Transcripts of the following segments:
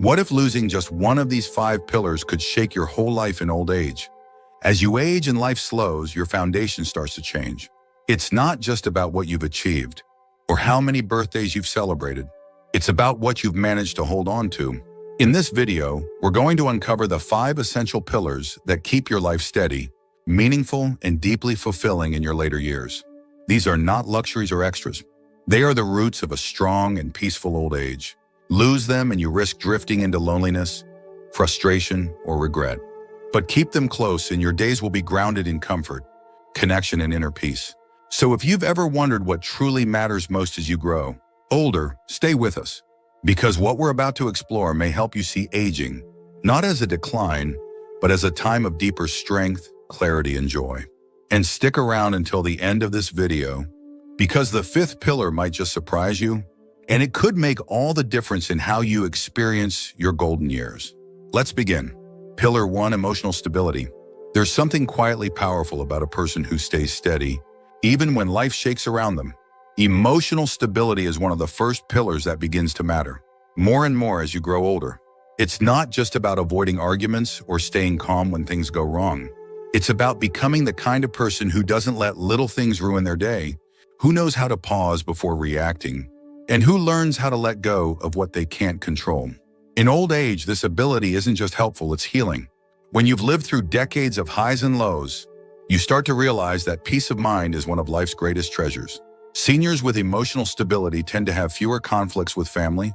What if losing just one of these 5 pillars could shake your whole life in old age? As you age and life slows, your foundation starts to change. It's not just about what you've achieved or how many birthdays you've celebrated. It's about what you've managed to hold on to. In this video, we're going to uncover the 5 essential pillars that keep your life steady, meaningful, and deeply fulfilling in your later years. These are not luxuries or extras. They are the roots of a strong and peaceful old age. Lose them and you risk drifting into loneliness, frustration, or regret. But keep them close and your days will be grounded in comfort, connection, and inner peace. So if you've ever wondered what truly matters most as you grow older, stay with us. Because what we're about to explore may help you see aging, not as a decline, but as a time of deeper strength, clarity, and joy. And stick around until the end of this video, because the 5th pillar might just surprise you, and it could make all the difference in how you experience your golden years. Let's begin. Pillar 1, emotional stability. There's something quietly powerful about a person who stays steady, even when life shakes around them. Emotional stability is one of the first pillars that begins to matter more and more as you grow older. It's not just about avoiding arguments or staying calm when things go wrong. It's about becoming the kind of person who doesn't let little things ruin their day, who knows how to pause before reacting, and who learns how to let go of what they can't control. In old age, this ability isn't just helpful, it's healing. When you've lived through decades of highs and lows, you start to realize that peace of mind is one of life's greatest treasures. Seniors with emotional stability tend to have fewer conflicts with family,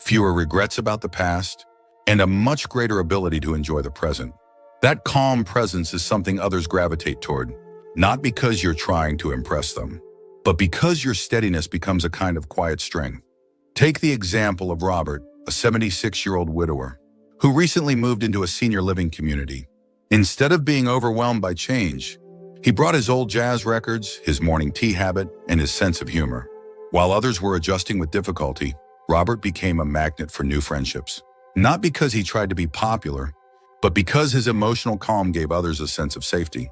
fewer regrets about the past, and a much greater ability to enjoy the present. That calm presence is something others gravitate toward, not because you're trying to impress them, but because your steadiness becomes a kind of quiet strength. Take the example of Robert, a 76-year-old widower, who recently moved into a senior living community. Instead of being overwhelmed by change, he brought his old jazz records, his morning tea habit, and his sense of humor. While others were adjusting with difficulty, Robert became a magnet for new friendships. Not because he tried to be popular, but because his emotional calm gave others a sense of safety.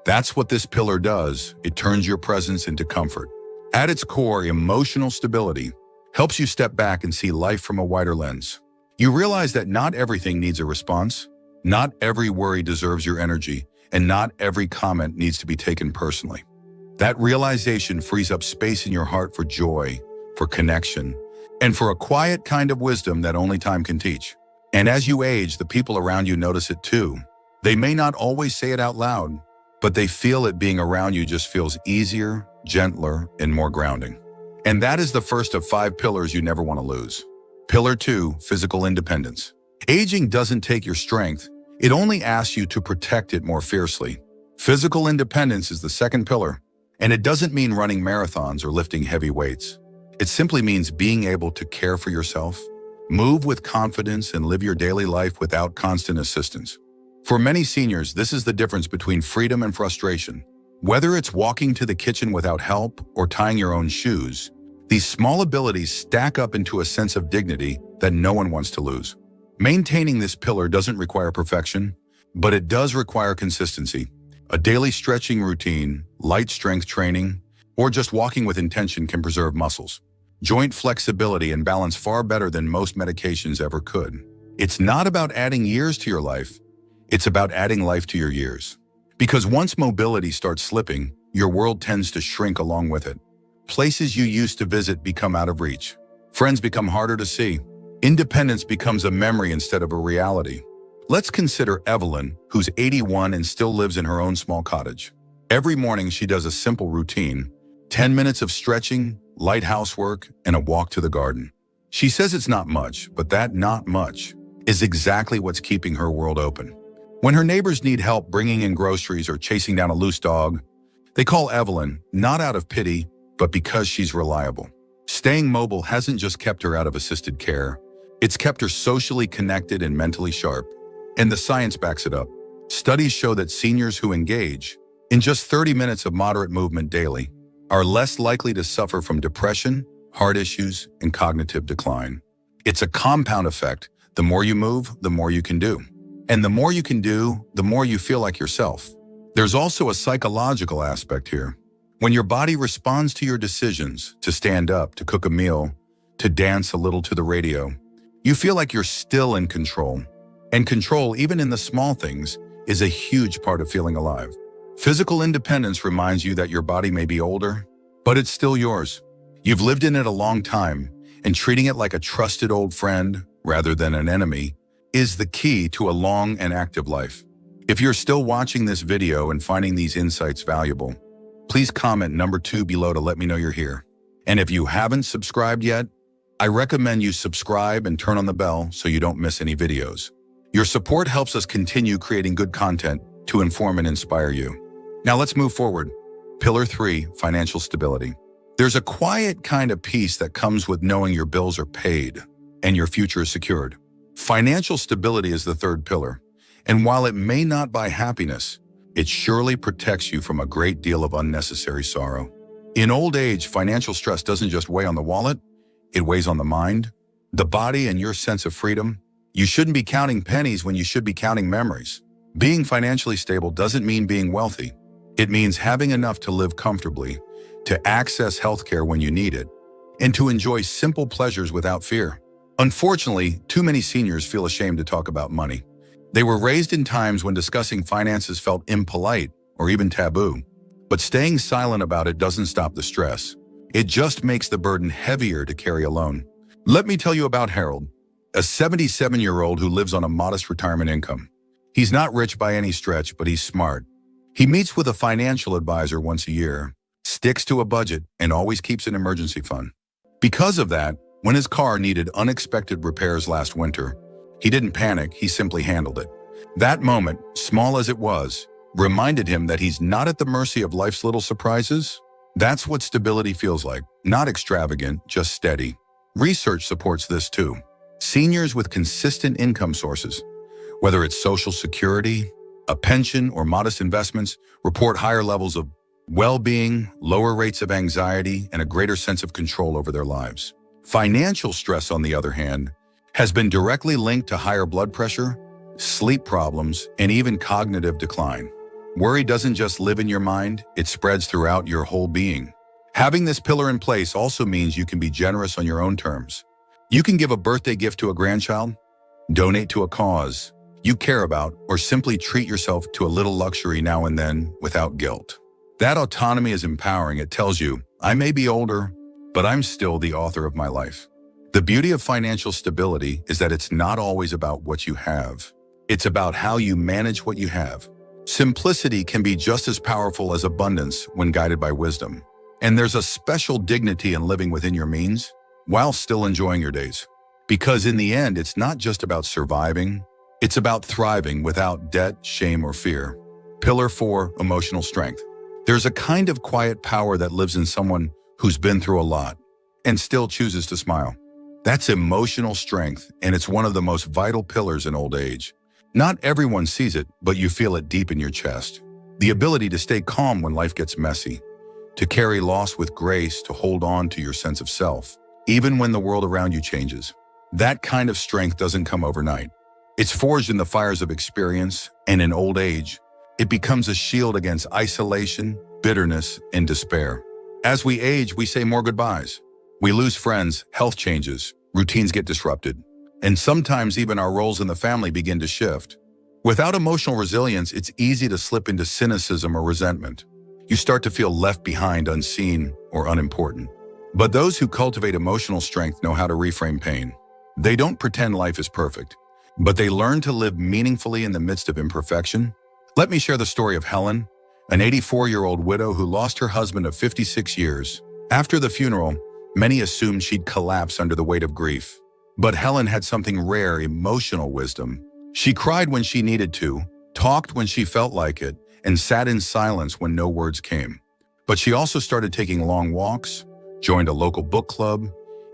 That's what this pillar does. It turns your presence into comfort. At its core, emotional stability helps you step back and see life from a wider lens. You realize that not everything needs a response, not every worry deserves your energy, and not every comment needs to be taken personally. That realization frees up space in your heart for joy, for connection, and for a quiet kind of wisdom that only time can teach. And as you age, the people around you notice it too. They may not always say it out loud, but they feel it. Being around you just feels easier, gentler, and more grounding. And that is the first of 5 pillars you never want to lose. Pillar 2, physical independence. Aging doesn't take your strength. It only asks you to protect it more fiercely. Physical independence is the 2nd pillar, and it doesn't mean running marathons or lifting heavy weights. It simply means being able to care for yourself, move with confidence, and live your daily life without constant assistance. For many seniors, this is the difference between freedom and frustration. Whether it's walking to the kitchen without help or tying your own shoes, these small abilities stack up into a sense of dignity that no one wants to lose. Maintaining this pillar doesn't require perfection, but it does require consistency. A daily stretching routine, light strength training, or just walking with intention can preserve muscles, joint flexibility, and balance far better than most medications ever could. It's not about adding years to your life, it's about adding life to your years. Because once mobility starts slipping, your world tends to shrink along with it. Places you used to visit become out of reach. Friends become harder to see. Independence becomes a memory instead of a reality. Let's consider Evelyn, who's 81 and still lives in her own small cottage. Every morning she does a simple routine, 10 minutes of stretching, light housework, and a walk to the garden. She says it's not much, but that not much is exactly what's keeping her world open. When her neighbors need help bringing in groceries or chasing down a loose dog, they call Evelyn, not out of pity, but because she's reliable. Staying mobile hasn't just kept her out of assisted care. It's kept her socially connected and mentally sharp. And the science backs it up. Studies show that seniors who engage in just 30 minutes of moderate movement daily are less likely to suffer from depression, heart issues, and cognitive decline. It's a compound effect. The more you move, the more you can do. And the more you can do, the more you feel like yourself. There's also a psychological aspect here. When your body responds to your decisions, to stand up, to cook a meal, to dance a little to the radio, You feel like you're still in control. And control, even in the small things, is a huge part of feeling alive. Physical independence reminds you that your body may be older, but it's still yours. You've lived in it a long time, and treating it like a trusted old friend, rather than an enemy, is the key to a long and active life. If you're still watching this video and finding these insights valuable, please comment number 2 below to let me know you're here. And if you haven't subscribed yet, I recommend you subscribe and turn on the bell so you don't miss any videos. Your support helps us continue creating good content to inform and inspire you. Now let's move forward. Pillar 3, financial stability. There's a quiet kind of peace that comes with knowing your bills are paid and your future is secured. Financial stability is the third pillar, and while it may not buy happiness, it surely protects you from a great deal of unnecessary sorrow. In old age, financial stress doesn't just weigh on the wallet, it weighs on the mind, the body, and your sense of freedom. You shouldn't be counting pennies when you should be counting memories. Being financially stable doesn't mean being wealthy. It means having enough to live comfortably, to access healthcare when you need it, and to enjoy simple pleasures without fear. Unfortunately, too many seniors feel ashamed to talk about money. They were raised in times when discussing finances felt impolite or even taboo. But staying silent about it doesn't stop the stress. It just makes the burden heavier to carry alone. Let me tell you about Harold, a 77-year-old who lives on a modest retirement income. He's not rich by any stretch, but he's smart. He meets with a financial advisor once a year, sticks to a budget, and always keeps an emergency fund. Because of that, when his car needed unexpected repairs last winter, he didn't panic, he simply handled it. That moment, small as it was, reminded him that he's not at the mercy of life's little surprises. That's what stability feels like, not extravagant, just steady. Research supports this too. Seniors with consistent income sources, whether it's Social Security, a pension, or modest investments, report higher levels of well-being, lower rates of anxiety, and a greater sense of control over their lives. Financial stress, on the other hand, has been directly linked to higher blood pressure, sleep problems, and even cognitive decline. Worry doesn't just live in your mind, it spreads throughout your whole being. Having this pillar in place also means you can be generous on your own terms. You can give a birthday gift to a grandchild, donate to a cause you care about, or simply treat yourself to a little luxury now and then without guilt. That autonomy is empowering. It tells you, I may be older, but I'm still the author of my life. The beauty of financial stability is that it's not always about what you have. It's about how you manage what you have. Simplicity can be just as powerful as abundance when guided by wisdom. And there's a special dignity in living within your means while still enjoying your days. Because in the end, it's not just about surviving, it's about thriving without debt, shame, or fear. Pillar 4, emotional strength. There's a kind of quiet power that lives in someone who's been through a lot and still chooses to smile. That's emotional strength, and it's one of the most vital pillars in old age. Not everyone sees it, but you feel it deep in your chest. The ability to stay calm when life gets messy, to carry loss with grace, to hold on to your sense of self, even when the world around you changes. That kind of strength doesn't come overnight. It's forged in the fires of experience, and in old age, it becomes a shield against isolation, bitterness, and despair. As we age, we say more goodbyes. We lose friends, health changes, routines get disrupted, and sometimes even our roles in the family begin to shift. Without emotional resilience, it's easy to slip into cynicism or resentment. You start to feel left behind, unseen, or unimportant. But those who cultivate emotional strength know how to reframe pain. They don't pretend life is perfect, but they learn to live meaningfully in the midst of imperfection. Let me share the story of Helen, an 84-year-old widow who lost her husband of 56 years. After the funeral, many assumed she'd collapse under the weight of grief. But Helen had something rare, emotional wisdom. She cried when she needed to, talked when she felt like it, and sat in silence when no words came. But she also started taking long walks, joined a local book club,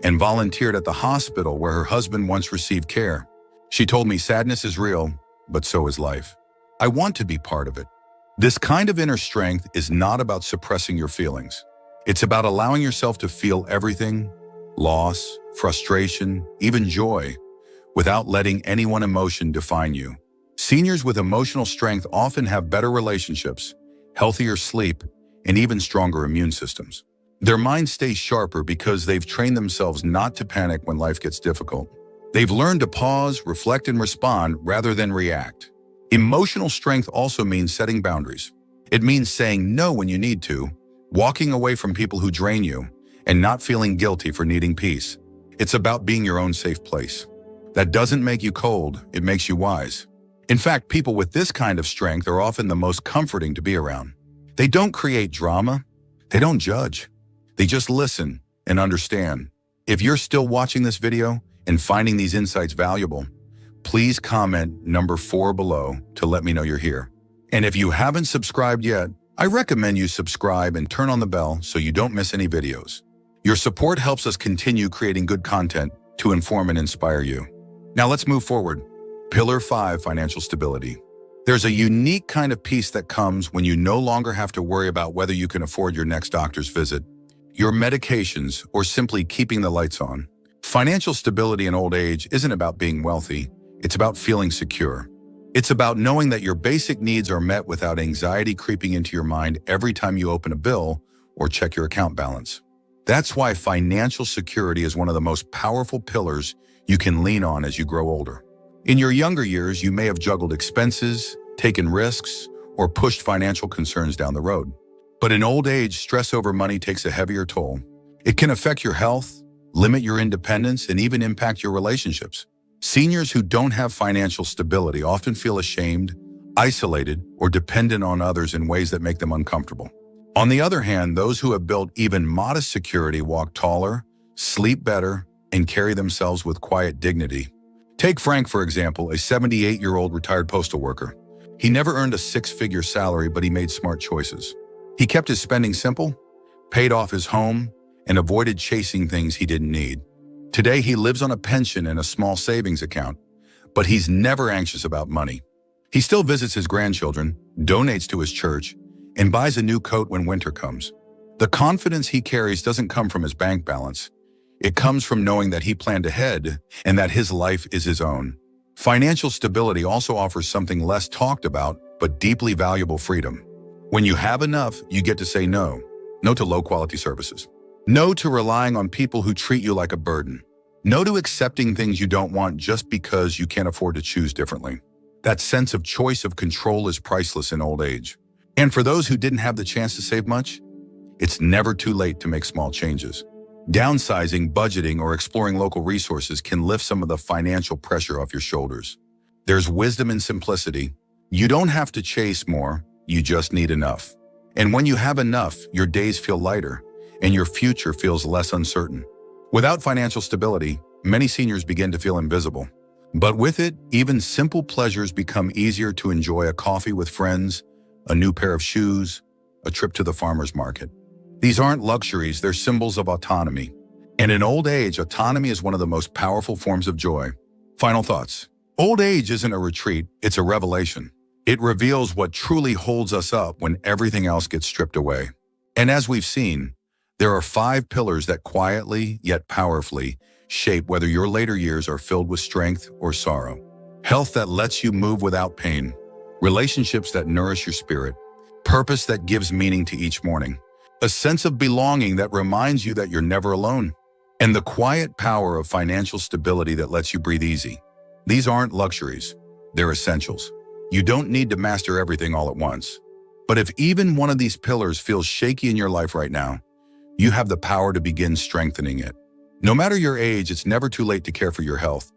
and volunteered at the hospital where her husband once received care. She told me, sadness is real, but so is life. I want to be part of it. This kind of inner strength is not about suppressing your feelings. It's about allowing yourself to feel everything, loss, frustration, even joy, without letting any one emotion define you. Seniors with emotional strength often have better relationships, healthier sleep, and even stronger immune systems. Their minds stay sharper because they've trained themselves not to panic when life gets difficult. They've learned to pause, reflect, and respond rather than react. Emotional strength also means setting boundaries. It means saying no when you need to, walking away from people who drain you, and not feeling guilty for needing peace. It's about being your own safe place. That doesn't make you cold, it makes you wise. In fact, people with this kind of strength are often the most comforting to be around. They don't create drama, they don't judge. They just listen and understand. If you're still watching this video and finding these insights valuable, please comment number 4 below to let me know you're here. And if you haven't subscribed yet, I recommend you subscribe and turn on the bell so you don't miss any videos. Your support helps us continue creating good content to inform and inspire you. Now let's move forward. Pillar 5, financial stability. There's a unique kind of peace that comes when you no longer have to worry about whether you can afford your next doctor's visit, your medications, or simply keeping the lights on. Financial stability in old age isn't about being wealthy, it's about feeling secure. It's about knowing that your basic needs are met without anxiety creeping into your mind every time you open a bill or check your account balance. That's why financial security is one of the most powerful pillars you can lean on as you grow older. In your younger years, you may have juggled expenses, taken risks, or pushed financial concerns down the road. But in old age, stress over money takes a heavier toll. It can affect your health, limit your independence, and even impact your relationships. Seniors who don't have financial stability often feel ashamed, isolated, or dependent on others in ways that make them uncomfortable. On the other hand, those who have built even modest security walk taller, sleep better, and carry themselves with quiet dignity. Take Frank, for example, a 78-year-old retired postal worker. He never earned a 6-figure salary, but he made smart choices. He kept his spending simple, paid off his home, and avoided chasing things he didn't need. Today, he lives on a pension and a small savings account, but he's never anxious about money. He still visits his grandchildren, donates to his church, and buys a new coat when winter comes. The confidence he carries doesn't come from his bank balance. It comes from knowing that he planned ahead and that his life is his own. Financial stability also offers something less talked about, but deeply valuable: freedom. When you have enough, you get to say no. No to low-quality services. No to relying on people who treat you like a burden. No to accepting things you don't want just because you can't afford to choose differently. That sense of choice of control is priceless in old age. And for those who didn't have the chance to save much, it's never too late to make small changes. Downsizing, budgeting, or exploring local resources can lift some of the financial pressure off your shoulders. There's wisdom in simplicity. You don't have to chase more, you just need enough. And when you have enough, your days feel lighter, and your future feels less uncertain. Without financial stability, many seniors begin to feel invisible. But with it, even simple pleasures become easier to enjoy: a coffee with friends, a new pair of shoes, a trip to the farmer's market. These aren't luxuries, they're symbols of autonomy. And in old age, autonomy is one of the most powerful forms of joy. Final thoughts. Old age isn't a retreat, it's a revelation. It reveals what truly holds us up when everything else gets stripped away. And as we've seen, there are 5 pillars that quietly, yet powerfully, shape whether your later years are filled with strength or sorrow. Health that lets you move without pain. Relationships that nourish your spirit. Purpose that gives meaning to each morning. A sense of belonging that reminds you that you're never alone. And the quiet power of financial stability that lets you breathe easy. These aren't luxuries, they're essentials. You don't need to master everything all at once. But if even one of these pillars feels shaky in your life right now, you have the power to begin strengthening it. No matter your age, it's never too late to care for your health.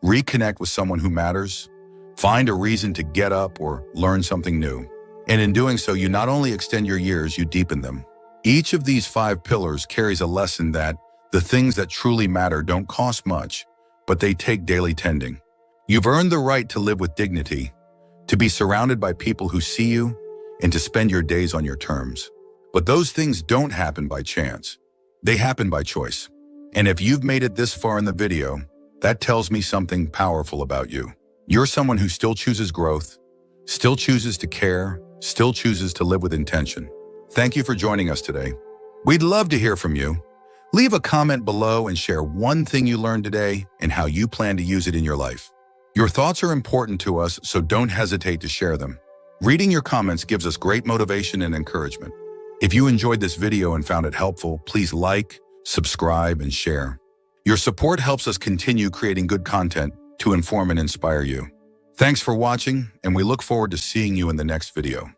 Reconnect with someone who matters. Find a reason to get up or learn something new. And in doing so, you not only extend your years, you deepen them. Each of these 5 pillars carries a lesson that the things that truly matter don't cost much, but they take daily tending. You've earned the right to live with dignity, to be surrounded by people who see you, and to spend your days on your terms. But those things don't happen by chance. They happen by choice. And if you've made it this far in the video, that tells me something powerful about you. You're someone who still chooses growth, still chooses to care, still chooses to live with intention. Thank you for joining us today. We'd love to hear from you. Leave a comment below and share one thing you learned today and how you plan to use it in your life. Your thoughts are important to us, so don't hesitate to share them. Reading your comments gives us great motivation and encouragement. If you enjoyed this video and found it helpful, please like, subscribe, and share. Your support helps us continue creating good content to inform and inspire you. Thanks for watching, and we look forward to seeing you in the next video.